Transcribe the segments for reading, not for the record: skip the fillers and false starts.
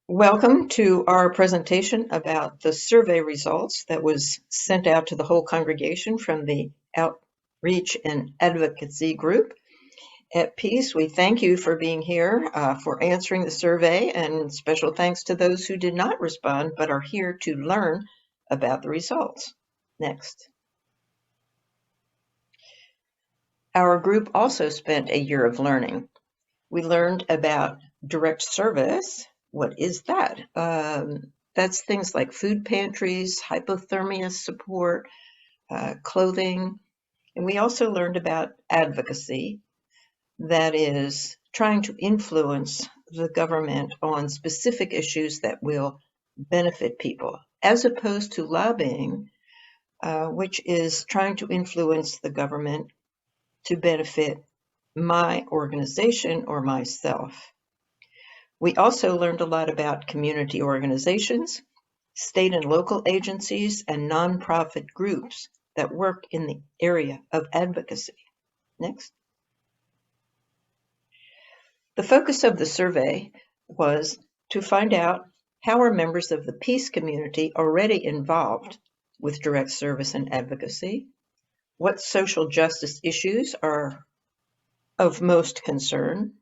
Welcome to our presentation about the survey results that was sent out to the whole congregation from the Outreach and Advocacy group at Peace. We thank you for being here, for answering the survey, and special thanks to those who did not respond but are here to learn about the results. Next. Our group also spent a year of learning. We learned about direct service. What is that? That's things like food pantries, hypothermia support, clothing. And we also learned about advocacy, that is trying to influence the government on specific issues that will benefit people, as opposed to lobbying, which is trying to influence the government to benefit my organization or myself. We also learned a lot about community organizations, state and local agencies, and nonprofit groups that work in the area of advocacy. Next. The focus of the survey was to find out how are members of the Peace community already involved with direct service and advocacy, what social justice issues are of most concern,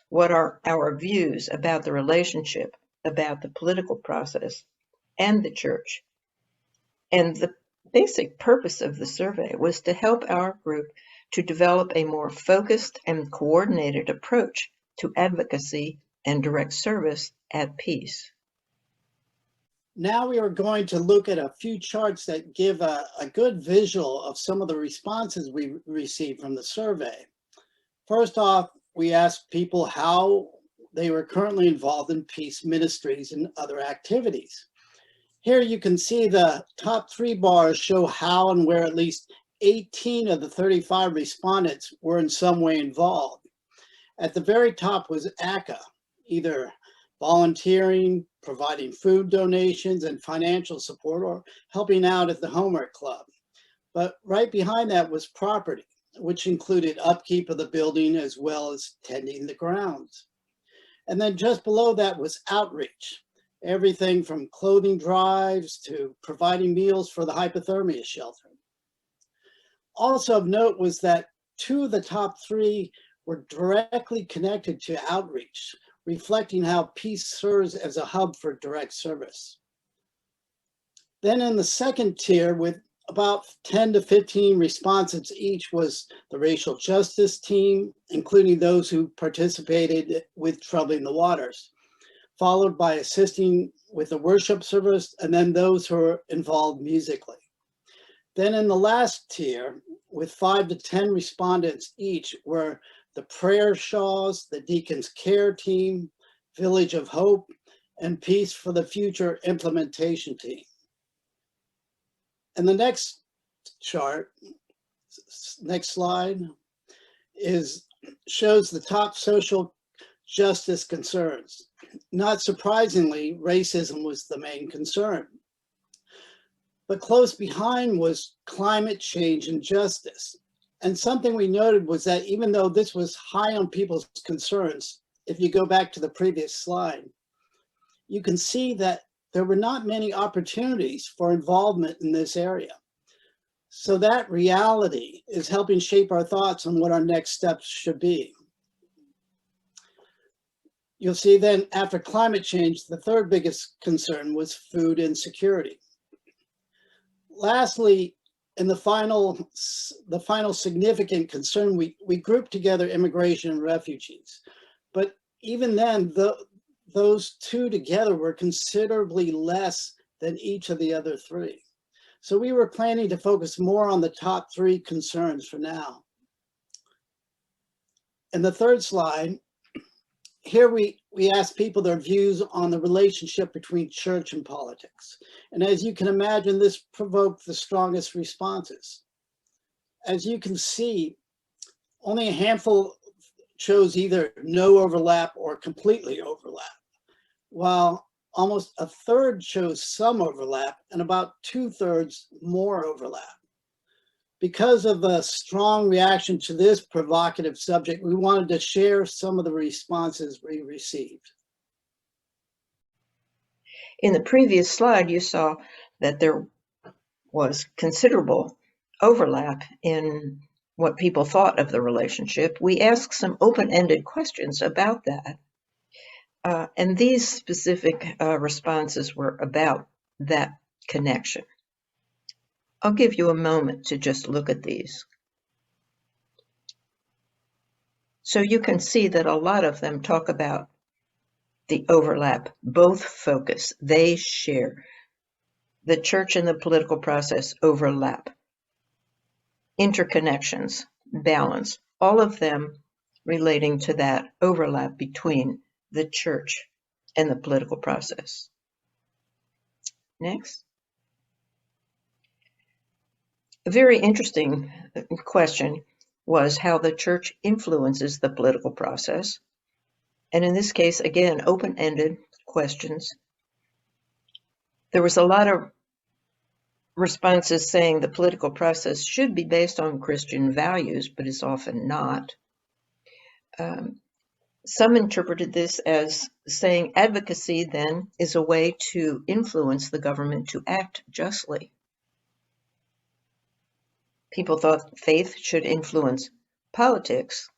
what are our views about the relationship, about the political process and the church. And the basic purpose of the survey was to help our group to develop a more focused and coordinated approach to advocacy and direct service at Peace. Now we are going to look at a few charts that give a good visual of some of the responses we received from the survey. First off, we asked people how they were currently involved in Peace ministries and other activities. Here you can see the top 3 bars show how and where at least 18 of the 35 respondents were in some way involved. At the very top was ACA, either volunteering, providing food donations and financial support, or helping out at the homework club. But right behind that was property, which included upkeep of the building as well as tending the grounds. And then just below that was outreach, everything from clothing drives to providing meals for the hypothermia shelter. Also of note was that 2 of the top 3 were directly connected to outreach, reflecting how Peace serves as a hub for direct service. Then in the second tier, with about 10 to 15 responses each, was the racial justice team, including those who participated with Troubling the Waters, followed by assisting with the worship service, and then those who are involved musically. Then in the last tier, with 5 to 10 respondents each, were the prayer shawls, the Deacons Care team, Village of Hope, and Peace for the Future implementation team. And the next chart, next slide, shows the top social justice concerns. Not surprisingly, racism was the main concern. But close behind was climate change and justice. And something we noted was that even though this was high on people's concerns, if you go back to the previous slide, you can see that there were not many opportunities for involvement in this area. So that reality is helping shape our thoughts on what our next steps should be. You'll see then after climate change, the third biggest concern was food insecurity. Lastly, in the final significant concern, we grouped together immigration and refugees. But even then, those 2 together were considerably less than each of the other 3. So we were planning to focus more on the top 3 concerns for now. In the third slide, here we asked people their views on the relationship between church and politics. And as you can imagine, this provoked the strongest responses. As you can see, only a handful chose either no overlap or completely overlap, while almost a third chose some overlap and about 2/3 more overlap. Because of the strong reaction to this provocative subject, we wanted to share some of the responses we received. In the previous slide, you saw that there was considerable overlap in what people thought of the relationship. We asked some open-ended questions about that. And these specific responses were about that connection. I'll give you a moment to just look at these. So you can see that a lot of them talk about the overlap, both focus, they share. The church and the political process overlap. Interconnections, balance, all of them relating to that overlap between the church and the political process. Next. A very interesting question was how the church influences the political process. And in this case, again, open-ended questions. There was a lot of responses saying the political process should be based on Christian values, but is often not. Some interpreted this as saying advocacy then is a way to influence the government to act justly. People thought faith should influence politics.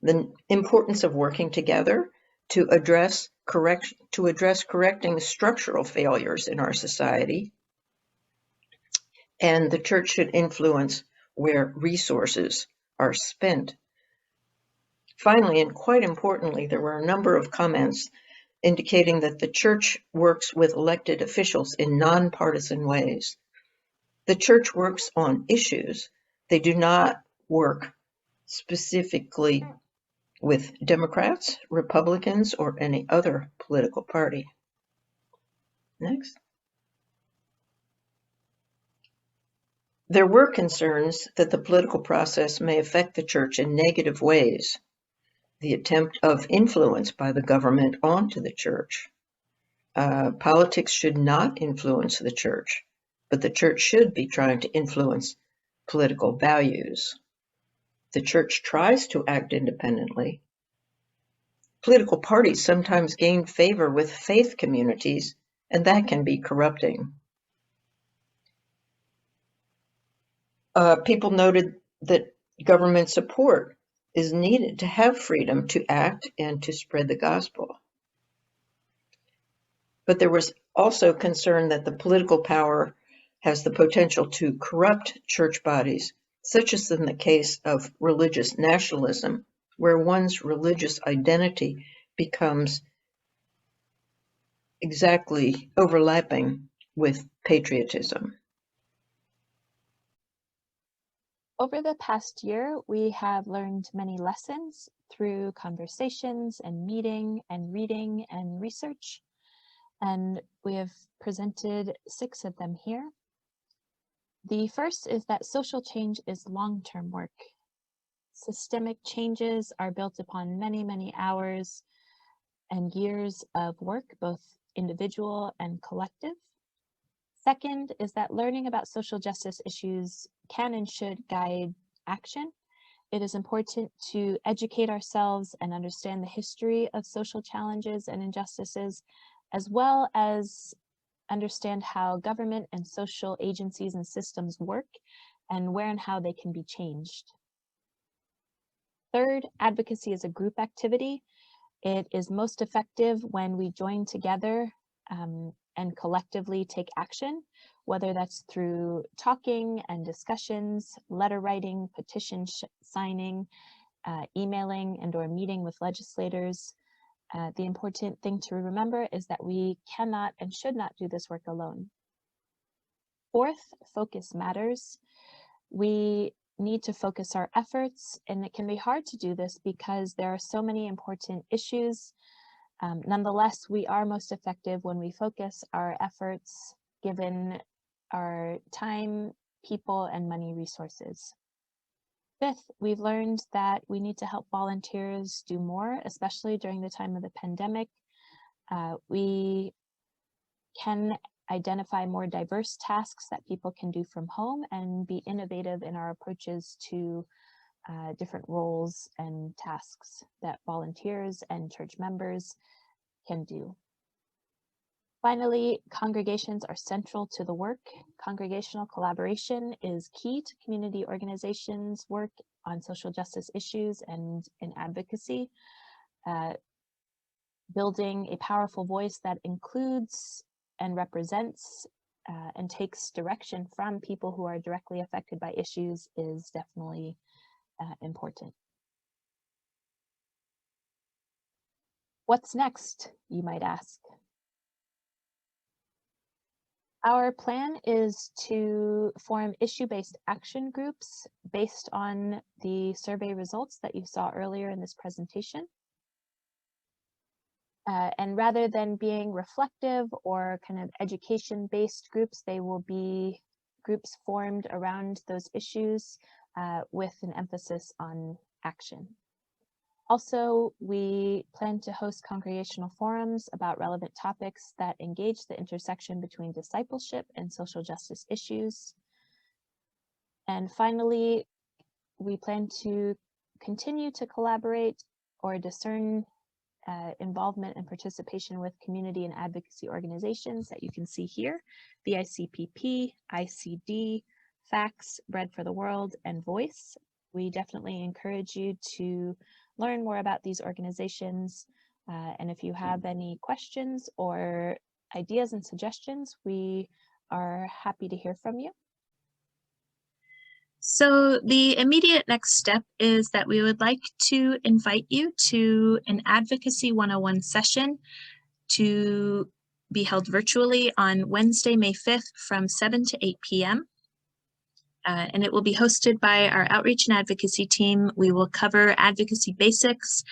The importance of working together to address correcting structural failures in our society. And the church should influence where resources are spent. Finally, and quite importantly, there were a number of comments indicating that the church works with elected officials in nonpartisan ways. The church works on issues. They do not work specifically with Democrats, Republicans, or any other political party. Next. There were concerns that the political process may affect the church in negative ways. The attempt of influence by the government onto the church. Politics should not influence the church, but the church should be trying to influence political values. The church tries to act independently. Political parties sometimes gain favor with faith communities, and that can be corrupting. People noted that government support is needed to have freedom to act and to spread the gospel. But there was also concern that the political power has the potential to corrupt church bodies, such as in the case of religious nationalism, where one's religious identity becomes exactly overlapping with patriotism. Over the past year, we have learned many lessons through conversations and meeting and reading and research, and we have presented 6 of them here. The first is that social change is long-term work. Systemic changes are built upon many, many hours and years of work, both individual and collective. Second is that learning about social justice issues can and should guide action. It is important to educate ourselves and understand the history of social challenges and injustices, as well as understand how government and social agencies and systems work and where and how they can be changed. Third, advocacy is a group activity. It is most effective when we join together and collectively take action, whether that's through talking and discussions, letter writing, petition signing, emailing, and or meeting with legislators. The important thing to remember is that we cannot and should not do this work alone. Fourth, focus matters. We need to focus our efforts, and it can be hard to do this because there are so many important issues. Nonetheless, we are most effective when we focus our efforts given our time, people, and money resources. Fifth, we've learned that we need to help volunteers do more, especially during the time of the pandemic. We can identify more diverse tasks that people can do from home and be innovative in our approaches to different roles and tasks that volunteers and church members can do. Finally, congregations are central to the work. Congregational collaboration is key to community organizations' work on social justice issues and in advocacy. Building a powerful voice that includes and represents and takes direction from people who are directly affected by issues is definitely important. What's next, you might ask? Our plan is to form issue-based action groups based on the survey results that you saw earlier in this presentation. And rather than being reflective or kind of education-based groups, they will be groups formed around those issues with an emphasis on action. Also, we plan to host congregational forums about relevant topics that engage the intersection between discipleship and social justice issues. And finally, we plan to continue to collaborate or discern involvement and participation with community and advocacy organizations that you can see here: the ICPP, ICD, FACTS, Bread for the World, and Voice. We definitely encourage you to learn more about these organizations. And if you have any questions or ideas and suggestions, we are happy to hear from you. So the immediate next step is that we would like to invite you to an Advocacy 101 session to be held virtually on Wednesday, May 5th from 7 to 8 p.m. And it will be hosted by our outreach and advocacy team. We will cover advocacy basics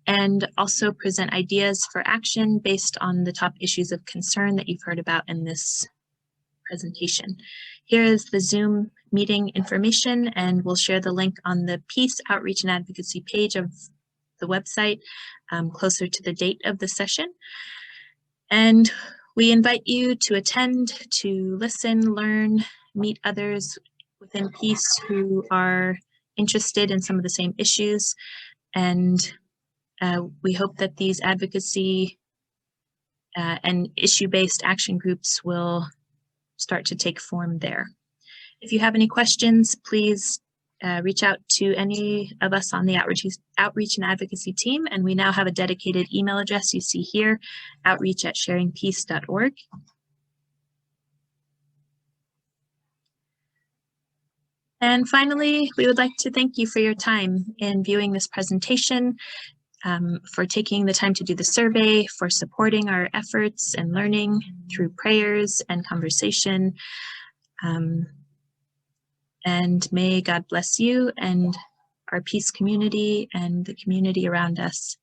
and also present ideas for action based on the top issues of concern that you've heard about in this presentation. Here is the Zoom meeting information, and we'll share the link on the Peace Outreach and Advocacy page of the website closer to the date of the session. And we invite you to attend, to listen, learn, meet others within Peace who are interested in some of the same issues. And we hope that these advocacy and issue-based action groups will start to take form there. If you have any questions, please reach out to any of us on the outreach and advocacy team. And we now have a dedicated email address you see here, outreach@sharingpeace.org. And finally, we would like to thank you for your time in viewing this presentation, for taking the time to do the survey, for supporting our efforts and learning through prayers and conversation. And may God bless you and our Peace community and the community around us.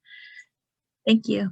Thank you.